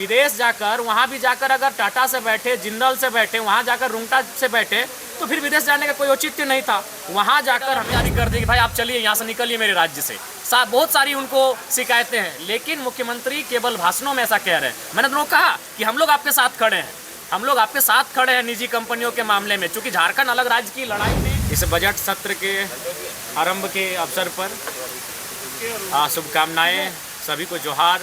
विदेश जाकर वहाँ भी जाकर अगर टाटा से बैठे, जिंदल से बैठे, वहाँ जाकर रुंगटा से बैठे तो फिर विदेश जाने का कोई औचित्य नहीं था। वहाँ जाकर हमें जारी कर दी कि भाई आप चलिए यहाँ से, निकलिए मेरे राज्य से। बहुत सारी उनको शिकायतें हैं, लेकिन मुख्यमंत्री केवल भाषणों में ऐसा कह रहे हैं। मैंने दोनों कहा कि हम लोग आपके साथ खड़े हैं, हम लोग आपके साथ खड़े हैं निजी कंपनियों के मामले में, चूँकि झारखंड अलग राज्य की लड़ाई में। इस बजट सत्र के आरंभ के अवसर पर शुभकामनाएँ, सभी को जोहार।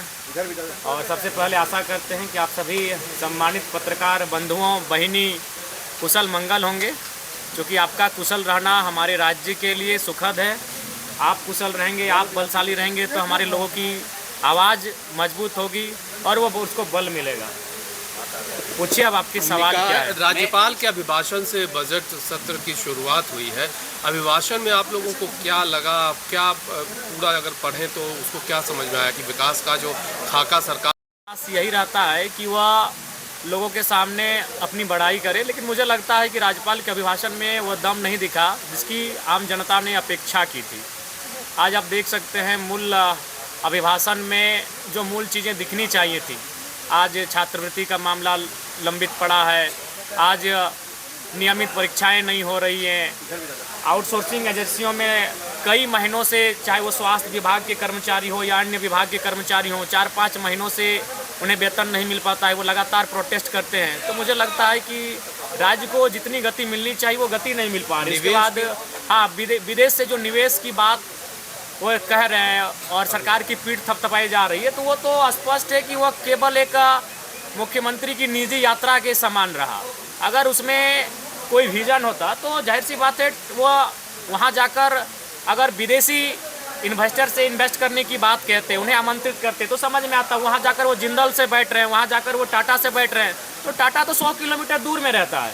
और सबसे पहले आशा करते हैं कि आप सभी सम्मानित पत्रकार बंधुओं बहिनी कुशल मंगल होंगे, क्योंकि आपका कुशल रहना हमारे राज्य के लिए सुखद है। आप कुशल रहेंगे, आप बलशाली रहेंगे तो हमारे लोगों की आवाज़ मजबूत होगी और वो उसको बल मिलेगा। पूछिए अब आपकी सवाल क्या है। राज्यपाल के अभिभाषण से बजट सत्र की शुरुआत हुई है। अभिभाषण में आप लोगों को क्या लगा, क्या पूरा अगर पढ़ें तो उसको क्या समझ में आया कि विकास का जो खाका सरकार, यही रहता है कि वह लोगों के सामने अपनी बड़ाई करे, लेकिन मुझे लगता है कि राज्यपाल के अभिभाषण में वह दम नहीं दिखा जिसकी आम जनता ने अपेक्षा की थी। आज आप देख सकते हैं मूल अभिभाषण में जो मूल चीज़ें दिखनी चाहिए थी, आज छात्रवृत्ति का मामला लंबित पड़ा है, आज नियमित परीक्षाएं नहीं हो रही हैं, आउटसोर्सिंग एजेंसियों में कई महीनों से, चाहे वो स्वास्थ्य विभाग के कर्मचारी हो या अन्य विभाग के कर्मचारी हो, 4-5 महीनों से उन्हें वेतन नहीं मिल पाता है, वो लगातार प्रोटेस्ट करते हैं। तो मुझे लगता है कि राज्य को जितनी गति मिलनी चाहिए वो गति नहीं मिल पा रही। इसके बाद हाँ, विदेश से जो निवेश की बात वो कह रहे हैं और सरकार की पीठ थपथपाई जा रही है, तो वो तो स्पष्ट है कि वह केवल एक मुख्यमंत्री की निजी यात्रा के समान रहा। अगर उसमें कोई विजन होता तो जाहिर सी बात है वो वहाँ जाकर अगर विदेशी इन्वेस्टर से इन्वेस्ट करने की बात कहते, उन्हें आमंत्रित करते तो समझ में आता। वहाँ जाकर वो जिंदल से बैठ रहे हैं, वहाँ जाकर वो टाटा से बैठ रहे हैं, तो टाटा तो 100 किलोमीटर दूर में रहता है।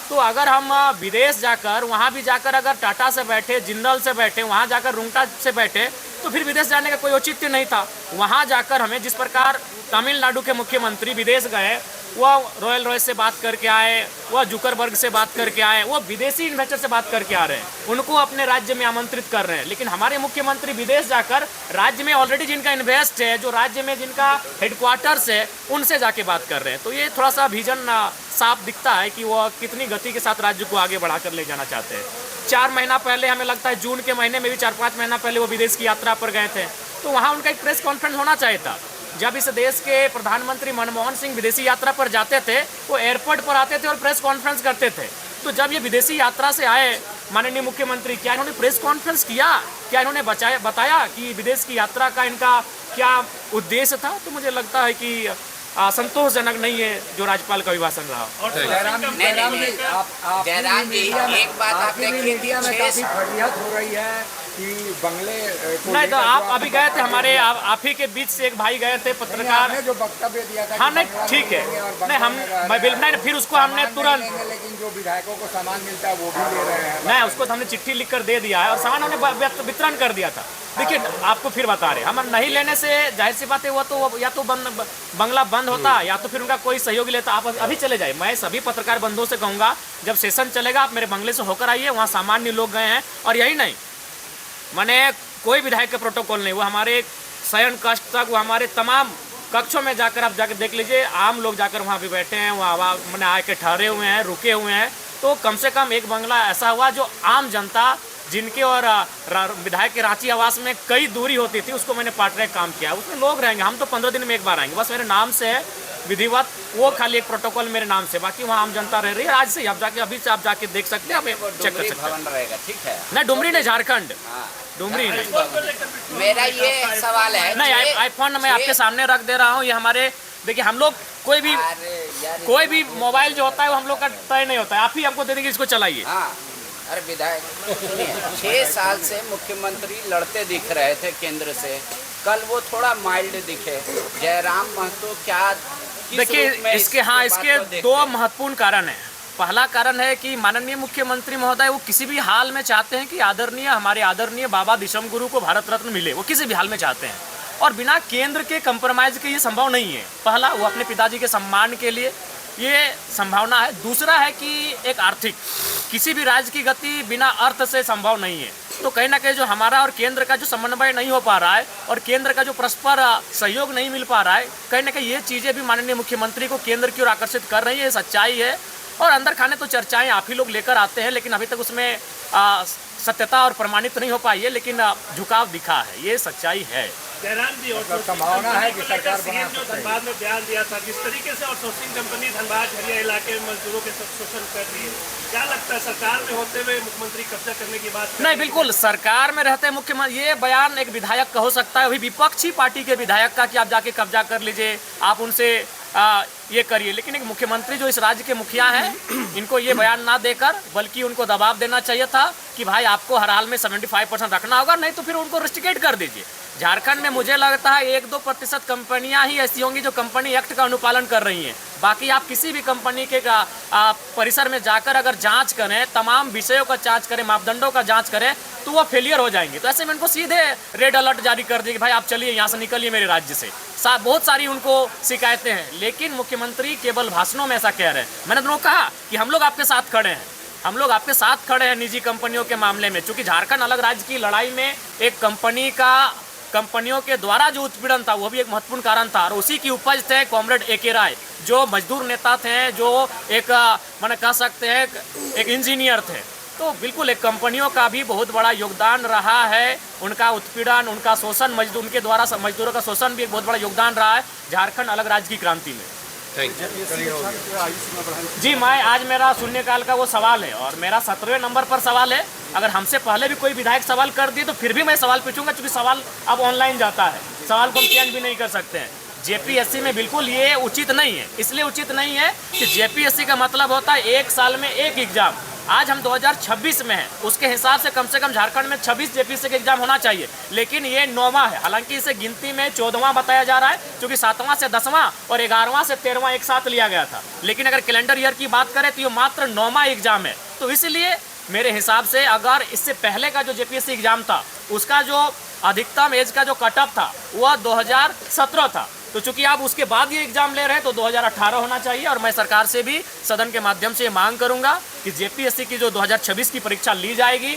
तो अगर हम विदेश जाकर वहाँ भी जाकर अगर टाटा से बैठे, जिंदल से बैठे, वहाँ जाकर रुंगटा से बैठे तो फिर विदेश जाने का कोई औचित्य नहीं था। वहाँ जाकर हमें जिस प्रकार तमिलनाडु के मुख्यमंत्री विदेश गए, वह रॉयल रॉयस से बात करके आए, वह जुकरबर्ग से बात करके आए, वो विदेशी इन्वेस्टर से बात करके आ रहे हैं, उनको अपने राज्य में आमंत्रित कर रहे हैं। लेकिन हमारे मुख्यमंत्री विदेश जाकर राज्य में ऑलरेडी जिनका इन्वेस्ट है, जो राज्य में जिनका हेडक्वार्टर्स है, उनसे जाके बात कर रहे हैं। तो ये थोड़ा सा विजन साफ दिखता है कि वो कितनी गति के साथ राज्य को आगे बढ़ा कर ले जाना चाहते हैं। 4 महीना पहले, हमें लगता है जून के महीने में भी 4-5 महीना पहले वो विदेश की यात्रा पर गए थे, तो वहाँ उनका एक प्रेस कॉन्फ्रेंस होना चाहिए था। जब इस देश के प्रधानमंत्री मनमोहन सिंह विदेशी यात्रा पर जाते थे, वो एयरपोर्ट पर आते थे और प्रेस कॉन्फ्रेंस करते थे। तो जब ये विदेशी यात्रा से आए माननीय मुख्यमंत्री, क्या इन्होंने प्रेस कॉन्फ्रेंस किया? क्या इन्होंने बताया कि विदेश की यात्रा का इनका क्या उद्देश्य था? तो मुझे लगता है कि संतोषजनक नहीं है जो राज्यपाल का अभिभाषण रहा। और जयराम जी, एक बात आप देखिए, इंडिया में काफी फर्जियत हो रही है कि बंगले नहीं, तो आप अभी गए थे, हमारे आप ही के बीच से एक भाई गए थे पत्रकार ने जो वक्तव्य दिया था। हाँ नहीं, ठीक है, नहीं हम नहीं, फिर उसको हमने तुरंत, लेकिन जो विधायकों को सामान मिलता है वो भी ले रहे हैं। नहीं, उसको हमने चिट्ठी लिख कर दे दिया है और सामान हमने वितरण कर दिया था। देखिए, आपको फिर बता रहे, हम नहीं लेने से जाहिर सी बात है वो तो या तो बंगला बंद होता या तो फिर उनका कोई सहयोगी लेता। आप अभी चले जाए, मैं सभी पत्रकार बंधुओं से कहूँगा, जब सेशन चलेगा आप मेरे बंगले से होकर आइए, वहाँ सामान्य लोग गए हैं। और यही नहीं, मैंने कोई विधायक का प्रोटोकॉल नहीं, वो हमारे शयन कक्ष तक, वो हमारे तमाम कक्षों में जाकर आप जाकर देख लीजिए, आम लोग जाकर वहाँ भी बैठे हैं, वहाँ मैंने आके ठहरे हुए हैं, रुके हुए हैं। तो कम से कम एक बंगला ऐसा हुआ जो आम जनता जिनके और विधायक के रांची आवास में कई दूरी होती थी, उसको मैंने पार्टनर काम किया, उसमें लोग रहेंगे। हम तो 15 दिन में एक बार आएंगे, बस मेरे नाम से है विधिवत, वो खाली एक प्रोटोकॉल मेरे नाम से, बाकी वहाँ आम जनता रह रही है। आज से आप जाके, अभी से आप जाके देख सकते हैं, आप चेक कर सकते हैं। ठीक है, नहीं डुमरी नहीं, झारखंड, डुमरी नहीं। मेरा ये सवाल है, नहीं आईफोन मैं आपके सामने रख दे रहा हूँ। ये हमारे, देखिए, हम लोग कोई भी मोबाइल जो होता है वो हम लोग का तय नहीं होता है, आप ही हमको दे देंगे, इसको चलाइए। अरे विधायक, 6 साल से मुख्यमंत्री लड़ते दिख रहे थे केंद्र से, कल वो थोड़ा माइल्ड दिखे। जयराम महतो क्या, देखिए इसके 2 महत्वपूर्ण कारण हैं। पहला कारण है कि माननीय मुख्यमंत्री महोदय वो किसी भी हाल में चाहते हैं कि हमारे आदरणीय बाबा दिशम गुरु को भारत रत्न मिले, वो किसी भी हाल में चाहते हैं, और बिना केंद्र के कंप्रोमाइज के ये संभव नहीं है। पहला, वो अपने पिताजी के सम्मान के लिए ये संभावना है। दूसरा है कि एक आर्थिक, किसी भी राज्य की गति बिना अर्थ से संभव नहीं है। तो कहीं ना कहीं जो हमारा और केंद्र का जो समन्वय नहीं हो पा रहा है और केंद्र का जो परस्पर सहयोग नहीं मिल पा रहा है, कहीं ना कहीं ये चीज़ें भी माननीय मुख्यमंत्री को केंद्र की ओर आकर्षित कर रही है। सच्चाई है। और अंदर खाने तो चर्चाएं आप ही लोग लेकर आते हैं, लेकिन अभी तक उसमें सत्यता और प्रमाणित नहीं हो पाई है, लेकिन झुकाव दिखा है, ये सच्चाई है। जयराम जी, और संभावना है कि सरकार बना सकती है। धनबाद में बयान दिया था, जिस तरीके से आउटसोर्सिंग कंपनी धनबाद झरिया इलाके में मजदूरों के साथ शोषण कर रही है, क्या लगता है सरकार में होते हुए मुख्यमंत्री कब्जा करने की बात? नहीं, बिल्कुल सरकार में रहते मुख्यमंत्री, ये बयान एक विधायक का हो सकता है, अभी विपक्षी पार्टी के विधायक का कि आप जाके कब्जा कर लीजिए, आप उनसे ये करिए, लेकिन एक मुख्यमंत्री जो इस राज्य के मुखिया हैं, इनको ये बयान ना देकर बल्कि उनको दबाव देना चाहिए था कि भाई आपको हर हाल में 75% रखना होगा, नहीं तो फिर उनको रिस्ट्रिकेट कर दीजिए। झारखंड में मुझे लगता है 1-2% कंपनियां ही ऐसी होंगी जो कंपनी एक्ट का अनुपालन कर रही हैं। बाकी आप किसी भी कंपनी के परिसर में जाकर अगर जांच करें, तमाम विषयों का जांच करें, मापदंडों का जांच करें, तो वो फेलियर हो जाएंगे। तो ऐसे में इनको सीधे रेड अलर्ट जारी कर दिए कि भाई आप चलिए यहाँ से, निकलिए मेरे राज्य से। बहुत सारी उनको शिकायतें हैं, लेकिन मुख्यमंत्री केवल भाषणों में ऐसा कह रहे हैं। मैंने दोनों कहा कि हम लोग आपके साथ खड़े हैं, हम लोग आपके साथ खड़े हैं निजी कंपनियों के मामले में, क्योंकि झारखंड अलग राज्य की लड़ाई में एक कंपनियों के द्वारा जो उत्पीड़न था वो भी एक महत्वपूर्ण कारण था, और उसी की उपज थे कॉमरेड ए के राय, जो मजदूर नेता थे, जो एक मैंने कह सकते हैं एक इंजीनियर थे। तो बिल्कुल एक कंपनियों का भी बहुत बड़ा योगदान रहा है, उनका उत्पीड़न, उनका शोषण, उनके द्वारा मजदूरों का शोषण भी एक बहुत बड़ा योगदान रहा है झारखंड अलग राज्य की क्रांति में। थैंक यू जी, मैं आज मेरा शून्यकाल का वो सवाल है और मेरा 17वें नंबर पर सवाल है। अगर हमसे पहले भी कोई विधायक सवाल कर दिए तो फिर भी मैं सवाल पूछूंगा, क्योंकि सवाल अब ऑनलाइन जाता है, सवाल को हम चेंज भी नहीं कर सकते हैं। जेपीएससी में बिल्कुल ये उचित नहीं है। इसलिए उचित नहीं है कि जेपीएससी का मतलब होता है एक साल में एक एग्जाम। आज हम 2026 में हैं, उसके हिसाब से कम झारखंड में 26 जेपीएससी के एग्जाम होना चाहिए, लेकिन ये 9वां है। हालांकि इसे गिनती में 14वां बताया जा रहा है, क्योंकि 7वां से 10वां और 11वां से 13वां एक साथ लिया गया था। लेकिन अगर कैलेंडर ईयर की बात करें तो ये मात्र 9वां एग्जाम है। तो इसलिए मेरे हिसाब से अगर इससे पहले का जो जेपीएससी एग्जाम था, उसका जो अधिकतम एज का जो कट ऑफ था वह 2017 था। तो चूंकि आप उसके बाद ये एग्जाम ले रहे हैं तो 2018 होना चाहिए। और मैं सरकार से भी सदन के माध्यम से मांग करूंगा कि जेपीएससी की जो 2026 की परीक्षा ली जाएगी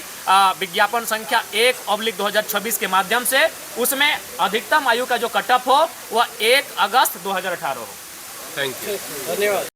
विज्ञापन संख्या 1/2026 के माध्यम से, उसमें अधिकतम आयु का जो कट ऑफ हो वह 1 अगस्त 2018 हो। थैंक यू, धन्यवाद।